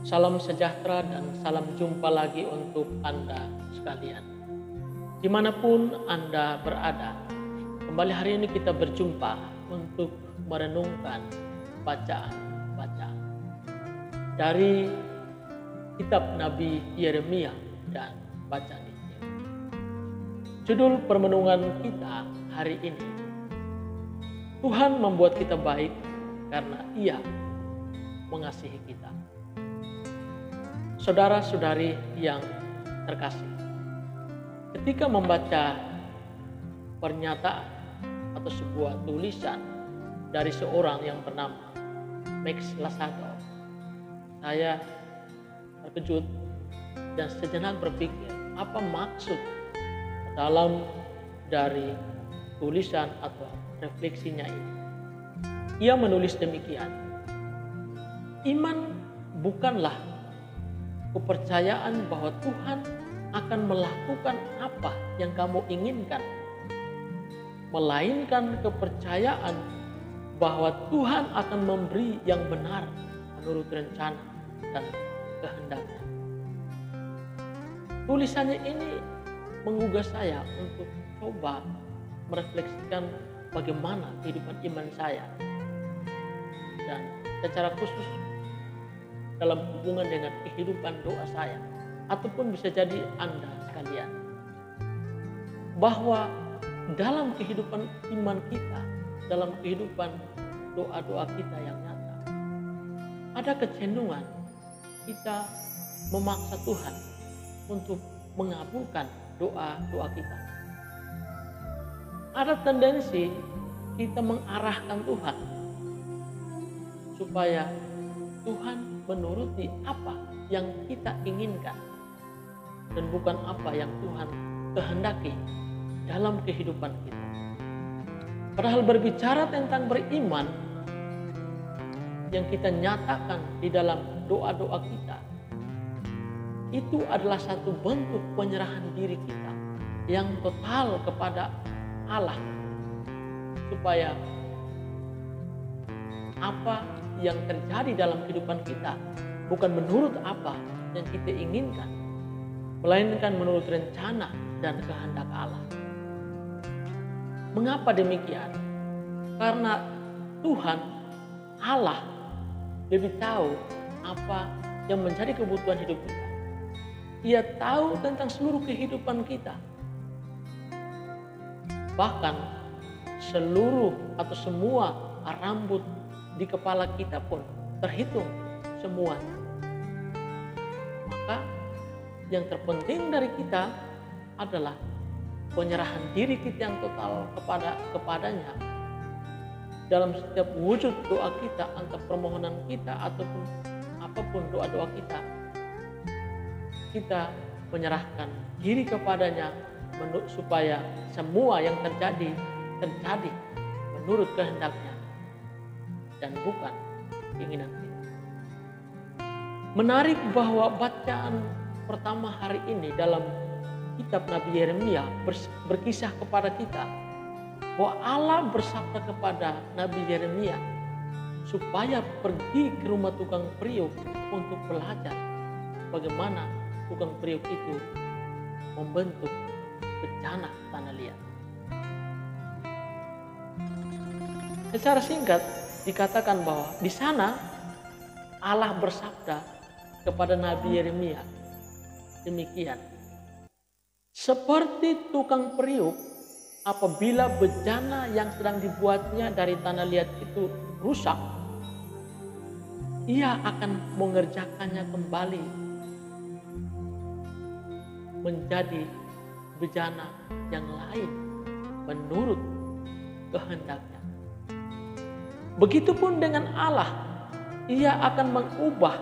Salam sejahtera dan salam jumpa lagi untuk Anda sekalian. Dimanapun Anda berada, kembali hari ini kita berjumpa untuk merenungkan bacaan-bacaan dari kitab Nabi Yeremia dan bacaan Injil. Judul permenungan kita hari ini, Tuhan membuat kita baik karena Ia mengasihi kita. Saudara-saudari yang terkasih, ketika membaca pernyataan atau sebuah tulisan dari seorang yang bernama Max Lucado, saya terkejut dan sejenak berpikir apa maksud dalam dari tulisan atau refleksinya ini. Ia menulis demikian, iman bukanlah kepercayaan bahwa Tuhan akan melakukan apa yang kamu inginkan, melainkan kepercayaan bahwa Tuhan akan memberi yang benar menurut rencana dan kehendaknya. Tulisannya ini menggugah saya untuk coba merefleksikan bagaimana kehidupan iman saya, dan secara khusus dalam hubungan dengan kehidupan doa saya, ataupun bisa jadi Anda sekalian, bahwa dalam kehidupan iman kita, dalam kehidupan doa-doa kita yang nyata, ada kecenderungan kita memaksa Tuhan untuk mengabulkan doa-doa kita. Ada tendensi kita mengarahkan Tuhan supaya Tuhan menuruti apa yang kita inginkan dan bukan apa yang Tuhan kehendaki dalam kehidupan kita. Padahal berbicara tentang beriman yang kita nyatakan di dalam doa-doa kita, itu adalah satu bentuk penyerahan diri kita yang total kepada Allah, supaya apa yang terjadi dalam kehidupan kita bukan menurut apa yang kita inginkan, melainkan menurut rencana dan kehendak Allah. Mengapa demikian? Karena Tuhan Allah lebih tahu apa yang menjadi kebutuhan hidup kita. Ia tahu tentang seluruh kehidupan kita, bahkan seluruh atau semua rambut di kepala kita pun terhitung semuanya. Maka yang terpenting dari kita adalah penyerahan diri kita yang total kepadanya dalam setiap wujud doa kita, entah permohonan kita ataupun apapun doa-doa kita. Kita menyerahkan diri kepadanya supaya semua yang terjadi menurut kehendaknya dan bukan keinginan kita. Menarik bahwa bacaan pertama hari ini dalam kitab Nabi Yeremia berkisah kepada kita bahwa Allah bersabda kepada Nabi Yeremia supaya pergi ke rumah tukang periuk untuk belajar bagaimana tukang periuk itu membentuk bejana tanah liat. Secara singkat dikatakan bahwa di sana Allah bersabda kepada Nabi Yeremia demikian, seperti tukang periuk apabila bejana yang sedang dibuatnya dari tanah liat itu rusak, ia akan mengerjakannya kembali menjadi bejana yang lain menurut kehendaknya. Begitupun dengan Allah, Ia akan mengubah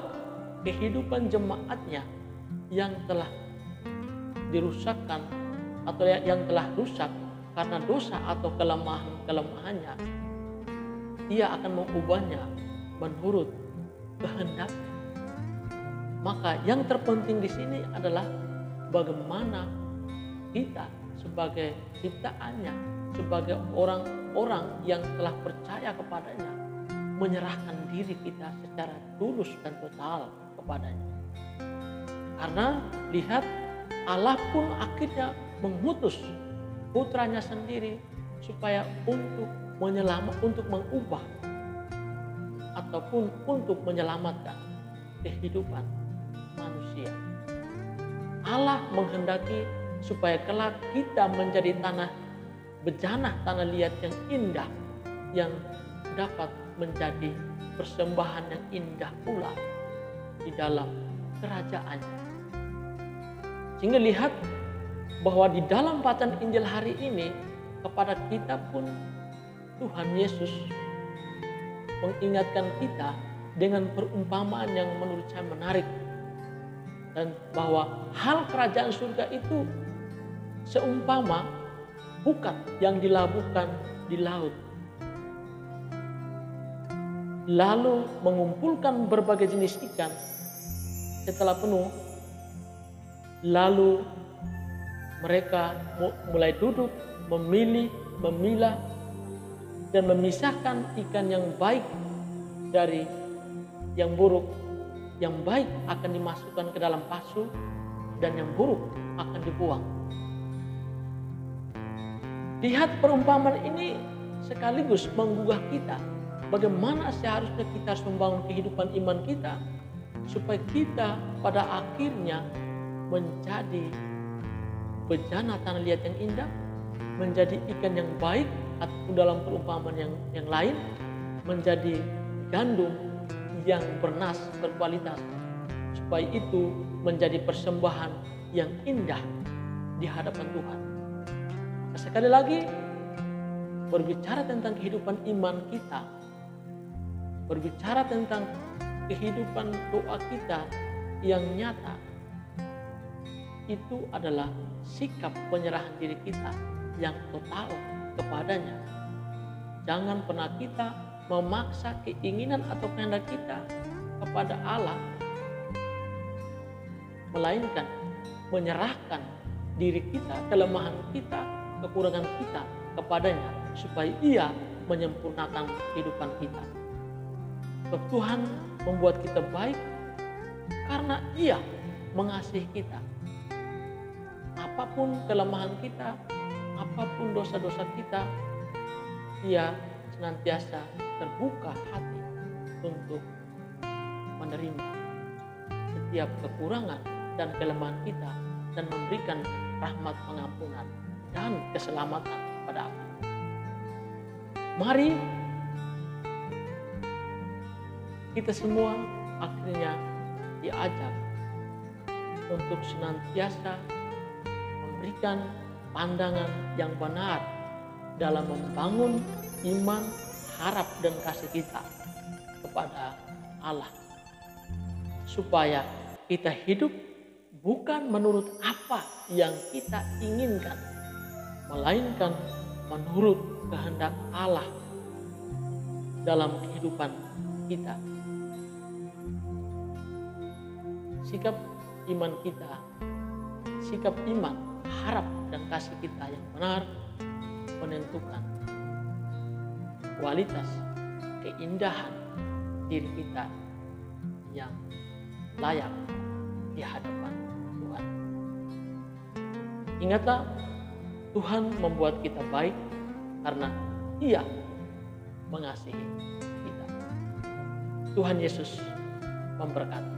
kehidupan jemaatnya yang telah dirusakkan atau yang telah rusak karena dosa atau kelemahannya. Ia akan mengubahnya menurut kehendaknya. Maka yang terpenting di sini adalah bagaimana kita sebagai ciptaannya, sebagai orang-orang yang telah percaya kepadanya, menyerahkan diri kita secara tulus dan total kepadanya. Karena lihat, Allah pun akhirnya mengutus putranya sendiri supaya untuk mengubah ataupun untuk menyelamatkan kehidupan manusia. Allah menghendaki supaya kelak kita menjadi tanah bejana, tanah liat yang indah, yang dapat menjadi persembahan yang indah pula di dalam kerajaannya. Sehingga lihat bahwa di dalam bacaan Injil hari ini kepada kita pun Tuhan Yesus mengingatkan kita dengan perumpamaan yang menurut saya menarik, dan bahwa hal kerajaan surga itu seumpama bukat yang dilabuhkan di laut, lalu mengumpulkan berbagai jenis ikan. Setelah penuh, lalu mereka mulai duduk memilih, memilah, dan memisahkan ikan yang baik dari yang buruk. Yang baik akan dimasukkan ke dalam pasu, dan yang buruk akan dibuang. Lihat, perumpamaan ini sekaligus menggugah kita bagaimana seharusnya kita harus membangun kehidupan iman kita supaya kita pada akhirnya menjadi bejana tanah liat yang indah, menjadi ikan yang baik, atau dalam perumpamaan yang lain menjadi gandum yang bernas, berkualitas, supaya itu menjadi persembahan yang indah di hadapan Tuhan. Sekali lagi, berbicara tentang kehidupan iman kita, berbicara tentang kehidupan doa kita yang nyata, itu adalah sikap penyerahan diri kita yang total kepadanya. Jangan pernah kita memaksa keinginan atau kehendak kita kepada Allah, melainkan menyerahkan diri kita, kelemahan kita, kekurangan kita kepadanya, supaya Ia menyempurnakan kehidupan kita. Sebab Tuhan membuat kita baik karena Ia mengasihi kita. Apapun kelemahan kita, apapun dosa-dosa kita, Ia senantiasa terbuka hati untuk menerima setiap kekurangan dan kelemahan kita, dan memberikan rahmat pengampunan dan keselamatan pada akhirnya. Mari kita semua akhirnya diajak untuk senantiasa memberikan pandangan yang benar dalam membangun iman, harap, dan kasih kita kepada Allah, supaya kita hidup bukan menurut apa yang kita inginkan, melainkan menurut kehendak Allah dalam kehidupan kita. Sikap iman kita, sikap iman, harap, dan kasih kita yang benar menentukan kualitas keindahan diri kita yang layak di hadapan Tuhan. Ingatlah, Tuhan membuat kita baik karena Ia mengasihi kita. Tuhan Yesus memberkati.